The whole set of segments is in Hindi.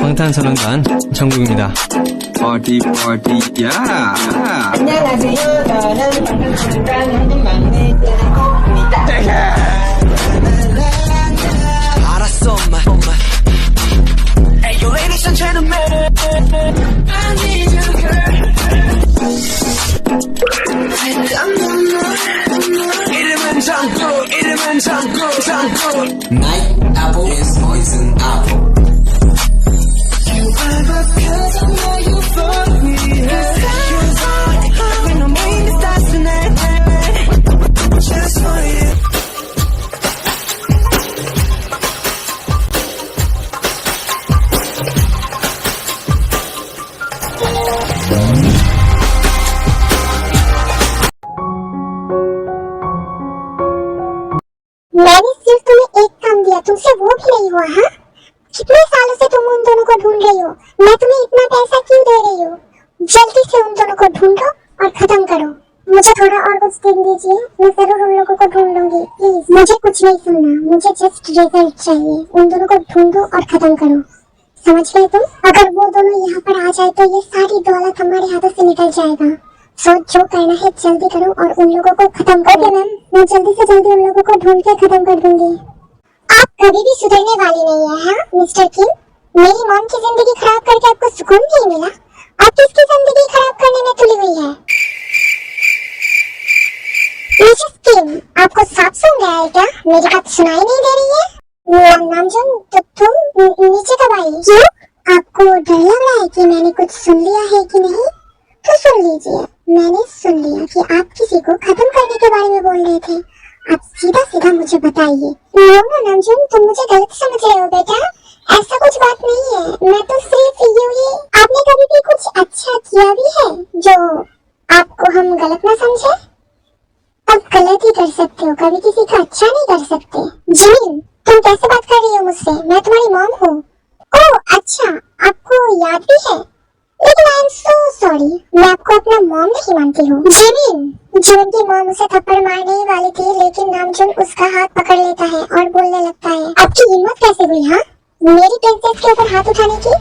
방탄소년단 정국입니다. 파티 파티 야. 안녕하세요. 저는 방탄소년단 한국 막내 떼국입니다. 알았어, 엄마. Hey, you ladies and gentlemen. I need you, girl. 이름은 정국, 이름은 정국. Night apple is poison apple. You are the person that you fuck me. When I'm in the stars tonight, just for you. मैंने सिर्फ तुम्हें एक काम दिया, तुमसे वो भी नहीं हुआ। हाँ, कितने सालों से तुम उन दोनों को ढूंढ रही हो, मैं तुम्हें इतना पैसा क्यों दे रही हूँ? जल्दी से उन दोनों को ढूंढो और खत्म करो। मुझे थोड़ा और कुछ दिन दीजिए, मैं जरूर उन लोगों को ढूंढ लूंगी। प्लीज, मुझे कुछ नहीं सुनना, मुझे जस्ट रिजल्ट चाहिए। उन दोनों को ढूंढो और खत्म करो, समझ गए तुम? अगर वो दोनों यहाँ पर आ जाए तो ये सारी दौलत हमारे हाथों से निकल जाएगा। सो जो करना है जल्दी करो और उन लोगों को खत्म करो। मैम, मैं जल्दी से जल्दी उन लोगों को ढूंढ के खत्म कर दूंगी। आप कभी भी सुधरने वाली नहीं है। हाँ मिस्टर किम, मेरी मॉम की जिंदगी खराब करके आपको सुकून नहीं मिला? आप किसकी जिंदगी खराब करने में तुली हुई है? मिसेस किम, आपको सांप सूंघ गया है क्या? मेरी बात सुनाई नहीं दे रही है? नामजोन, तो तुम नीचे कब आई? क्यों? आपको डर लग रहा है कि मैंने कुछ सुन लिया है कि नहीं? तो सुन लीजिए, मैंने सुन लिया कि आप किसी को खत्म करने के बारे में बोल रहे थे। आप सीधा सीधा मुझे बताइए। नो नामजोन, तुम मुझे गलत समझ रहे हो बेटा, ऐसा कुछ बात नहीं है। मैं तो सिर्फ यूं, आपने कभी भी कुछ अच्छा किया भी है जो आपको हम गलत ना समझे? अब गलत ही कर सकते हो, कभी किसी का अच्छा नहीं कर सकते। जिमिन, तुम कैसे बात कर रही हो मुझसे? मैं तुम्हारी मॉम हूँ। ओह अच्छा, आपको याद भी है, लेकिन आई एम सो सॉरी, मैं आपको अपना मॉम नहीं मानती हूँ। जिमिन की मॉम उसे थप्पड़ मारने ही वाली थी, लेकिन नामजोन उसका हाथ पकड़ लेता है और बोलने लगता है, आपकी हिम्मत कैसे हुई? हाँ, मेरी प्रिंसेस के ऊपर हाथ उठाने की?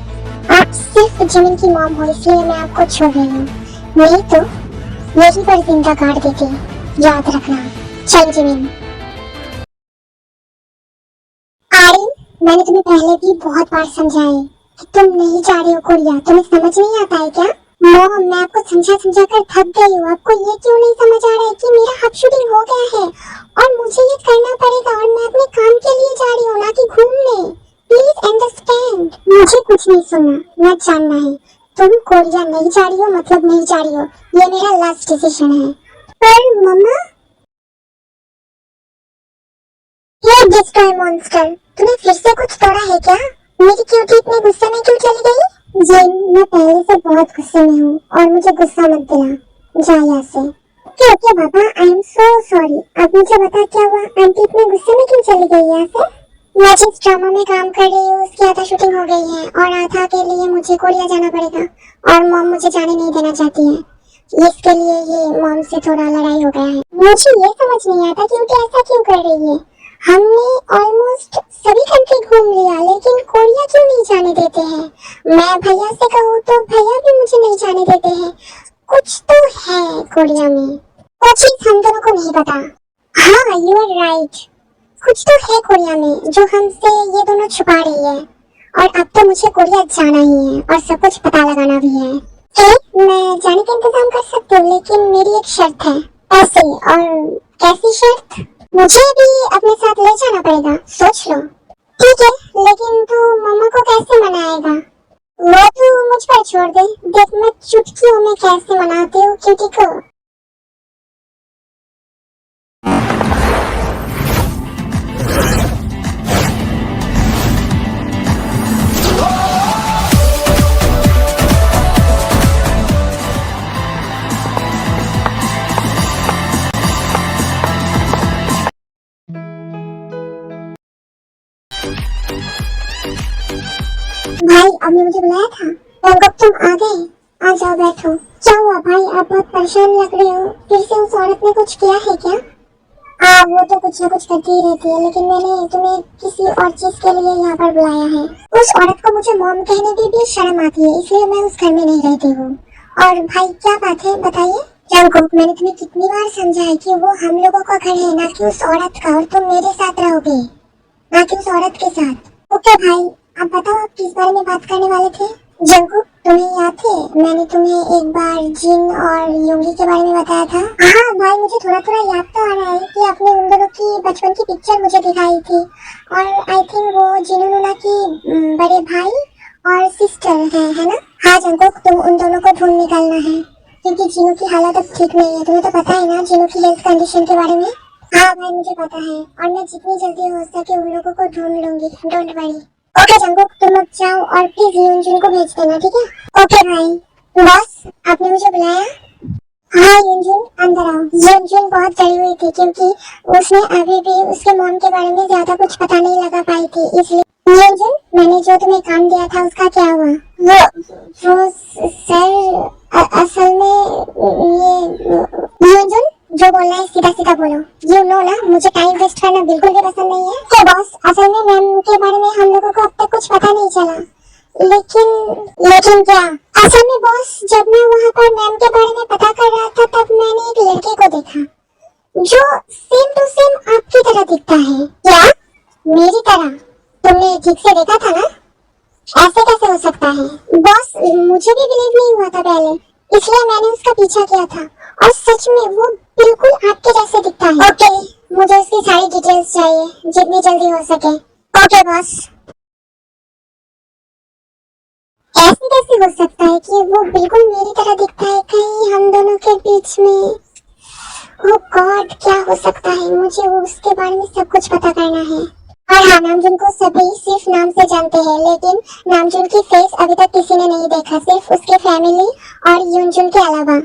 आप सिर्फ जिमिन की मॉम हो, इसलिए मैं आपको छोड़ रही हूँ, नहीं तो यहीं पर जिंदा गाड़ देती, याद रखना। चल जिमिन। आर्यन, मैंने तुम्हें पहले भी बहुत बार समझाया कि तुम नहीं जा रही हो कोरिया, तुम्हें समझ नहीं आता है क्या? मॉम, मैं आपको समझा कर थक गई हूँ। आपको ये क्यों नहीं समझ आ रहा है कि मेरा हाफ शूटिंग हो गया है और मुझे ये करना पड़ेगा और मैं अपने काम के लिए जा रही हूँ, ना कि घूमने। Please understand. मुझे कुछ नहीं सुनना, मैं जानना है तुम कोरिया नहीं जा रही हो, मतलब नहीं जा रही हो। ये मेरा लास्ट डिसीजन है। पर मम्मा, ये डिस्ट्रॉय मॉन्स्टर, तूने फिर से कुछ तोड़ा है क्या? मेरी क्यूटी इतने गुस्से में क्यों चली गई? जिन, मैं पहले से बहुत गुस्से में हूँ और मुझे गुस्सा मत दिला, जा यहाँ से। ओके पापा, आई एम सो सॉरी। अब मुझे बता क्या हुआ, आंटी इतने गुस्से में क्यों चली गई यहाँ से? मैं जिस ड्रामा में काम कर रही हूँ उसकी आधा शूटिंग हो गई है और आधा के लिए मुझे कोरिया जाना पड़ेगा और मॉम मुझे जाने नहीं देना चाहती है। इसके लिए ये मॉम से थोड़ा लड़ाई हो गया है। मुझे ये समझ नहीं आता क्योंकि ऐसा क्यों कर रही है। हमने ऑलमोस्ट सभी कंट्री घूम लिया, लेकिन कोरिया क्यों नहीं जाने देते हैं? मैं भैया से कहूँ तो भैया भी मुझे नहीं जाने देते हैं। कुछ तो है कोरिया में, वो चीज हम दोनों को नहीं पता। हाँ, यू आर राइट, कुछ तो है कोरिया में जो हमसे ये दोनों छुपा रही है। और अब तो मुझे कोरिया जाना ही है और सब कुछ पता लगाना भी है। मैं जाने का इंतजाम कर सकती हूँ, लेकिन मेरी एक शर्त है। ऐसे? और कैसी शर्त? मुझे भी अपने साथ ले जाना पड़ेगा, सोच लो। ठीक है, लेकिन तू मम्मा को कैसे मनाएगा? वो तू मुझ पर छोड़ दे, देख मैं चुटकियों में कैसे मनाती हूँ क्यूटी को। भाई, आपने मुझे बुलाया था? बैंकॉक तुम आ गए? आ जाओ बैठो। क्या हुआ भाई, आप बहुत परेशान लग रहे हो, फिर से उस औरत ने कुछ किया है क्या? वो तो कुछ ना कुछ करती ही रहती है, लेकिन मैंने तुम्हें किसी और चीज के लिए यहाँ पर बुलाया है। उस औरत को मुझे मॉम कहने की भी शर्म आती है, इसलिए मैं उस घर में नहीं रहती हूँ। और भाई क्या बात है बताइए? जंगकुक, मैंने तुम्हें कितनी बार समझा है कि वो हम लोगों का घर है, ना कि उस औरत का, और तुम मेरे साथ रहोगे, ना कि उस औरत के साथ। ओके भाई, अब बताओ आप किस बारे में बात करने वाले थे? जंगकुक, तुम्हें याद है मैंने तुम्हें एक बार जिन और योंगी के बारे में बताया था? हाँ भाई, मुझे थोड़ा थोड़ा याद तो आ रहा है कि आपने उन दोनों की बचपन की पिक्चर मुझे दिखाई थी, और आई थिंक वो जिनुनुना की बड़े भाई और सिस्टर है ना? हाँ जंगकुक, तुम उन दोनों को ढूंढ निकालना है, क्योंकि जिनू की हालत अब ठीक नहीं है। तुम्हें तो पता है ना जिनू की हेल्थ कंडीशन के बारे में? हाँ भाई, मुझे पता है, और मैं जितनी जल्दी हो सके उन लोगों को ढूंढ लूंगी, डोंट वरी। ओके जंगकुक, तुम अब जाओ और प्लीज यूनजुन को भेज देना, ठीक है? ओके भाई। बॉस, आपने मुझे बुलाया? हाँ यूनजुन, अंदर आओ। यूनजुन बहुत डरी हुई थी, क्योंकि उसने अभी भी उसके मॉम के बारे में ज्यादा कुछ पता नहीं लगा पाई थी, इसलिए। यूनजुन, मैंने जो तुम्हें काम दिया था उसका क्या हुआ? वो सर असल में ये यूनजुन जो बोलना है सीधा सीधा बोलो। यू नो ना, मुझे टाइम वेस्ट करना बिल्कुल भी पसंद नहीं है। तो बॉस, असल में मैम के बारे में हम लोगों को अब तक कुछ पता नहीं चला, लेकिन क्या? असल में बॉस, जब मैं वहाँ पर मैम के बारे में पता कर रहा था, तब मैंने एक लड़के को देखा जो सेम टू सेम आपकी तरह दिखता है। क्या? मेरी तरह? तुमने ठीक से देखा था ना? ऐसे कैसे हो सकता है? बॉस, मुझे भी बिलीव नहीं हुआ था पहले, इसलिए मैंने उसका पीछा किया था, और सच में वो बिल्कुल आपके जैसे दिखता है। ओके, मुझे उसकी सारी डिटेल्स चाहिए, जितनी जल्दी हो सके। Okay boss. ऐसे कैसे हो सकता है कि वो बिल्कुल मेरी तरह दिखता है? कहीं हम दोनों के बीच में? ओह गॉड, क्या हो सकता है? मुझे उसके बारे में सब कुछ पता करना है। और हाँ, नामजुन को सभी सिर्फ नाम से जानते हैं, लेकिन नामजुन की फेस अभी तक किसी ने नहीं देखा, सिर्फ उसके फैमिली और यूनजुन के अलावा।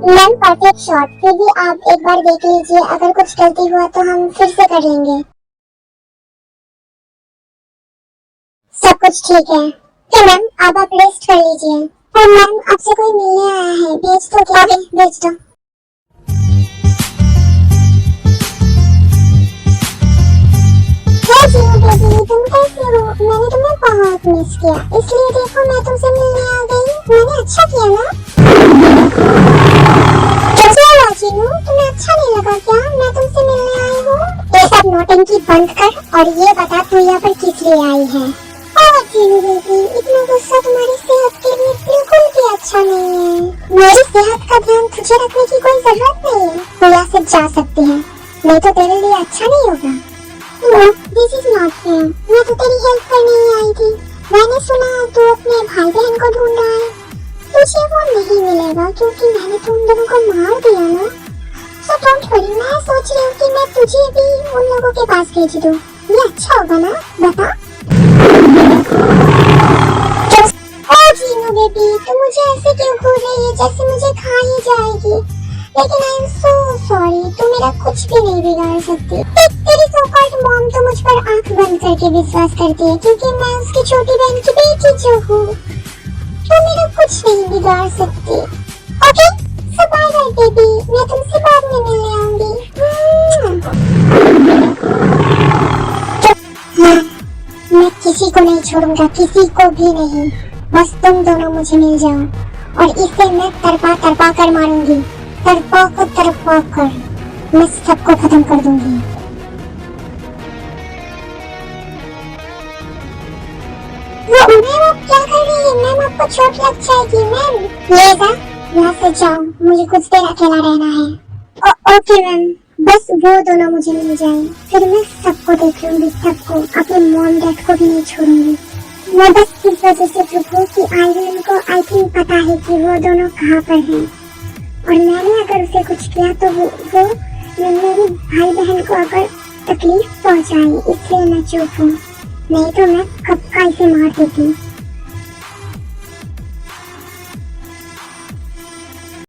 मैम परफेक्ट शॉट, फिर भी आप एक बार देख लीजिए, अगर कुछ गलती हुआ तो हम फिर से कर लेंगे। सब कुछ ठीक है। तो मैम अब आप रेस्ट कर लीजिए। और मैम आपसे कोई मिलने आया है, भेज दो क्या? भेज दो। बेबी, तुम कैसे हो? मैंने तुम्हें बहुत मिस किया, इसलिए देखो मैं तुमसे मिलने आ गई। मैंने अच्छा किया ना? जिनू, तुम्हें अच्छा नहीं लगा क्या मैं तुमसे मिलने आई हूँ? ये सब नौटंकी बंद कर और ये बता तू यहाँ पर किस लिए आई है? जिनू बेबी, इतना गुस्सा तुम्हारी सेहत के लिए बिल्कुल भी अच्छा नहीं है। मेरी सेहत का ध्यान तुझे रखने की कोई जरूरत नहीं है, तू यहाँ से जा सकती है, नहीं तो तेरे लिए अच्छा नहीं होगा। दिस इज नॉट फेयर, मैं तो तेरी हेल्प करने ही आई थी। मैंने सुना तू अपने भाई बहन को ढूंढ रहा है, तुझे वो नहीं मिलेगा क्योंकि मैंने तुम दोनों को मार दिया ना। सो डोंट वरी, मैं सोच रही हूँ कि मैं तुझे भी उन लोगों के पास भेज दूँ, ये अच्छा होगा ना? बता। जीनू बेबी, तुम मुझे ऐसे क्यों घूर रही है जैसे मुझे खा ही जाएगी? लेकिन आई एम सो सॉरी, तुम मेरा कुछ भी नहीं बिगाड़ सकती। तेरी सो-कॉल्ड मॉम तो मुझ पर आंख बंद करके विश्वास करती है, क्योंकि मैं उसकी छोटी बहन की बेटी जो हूँ, तो मेरा कुछ नहीं बिगाड़ सकती। ओके, सो बाय बाय बेबी, मैं तुमसे बाद में मिलने आऊंगी। दूंगा, किसी को भी नहीं। बस तुम दोनों मुझे मिल जाओ और इसे मैं तड़पा तड़पा कर मारूंगी। तड़पा कर मैं सबको खत्म कर दूंगी। मैम आप क्या कर रही है? मैम आपको चोट लग जाएगी मैम। ले जा, यहाँ से जाओ, मुझे कुछ देर अकेला रहना है। ओके मैम, बस वो दोनों मुझे मिल जाए, फिर मैं सबको देख लूंगी, सबको, अपने मॉम डैड को भी नहीं छोड़ूंगी। मैं बस इस वजह से चुप हूँ कि आर्यन को आई थिंक पता है कि वो दोनों कहाँ पर हैं, और मैंने अगर उसे कुछ किया तो वो मेरे भाई बहन को अगर तकलीफ पहुँचाई, इसलिए मैं चुप हूँ। नहीं तो मैं कब का इसे मार देती।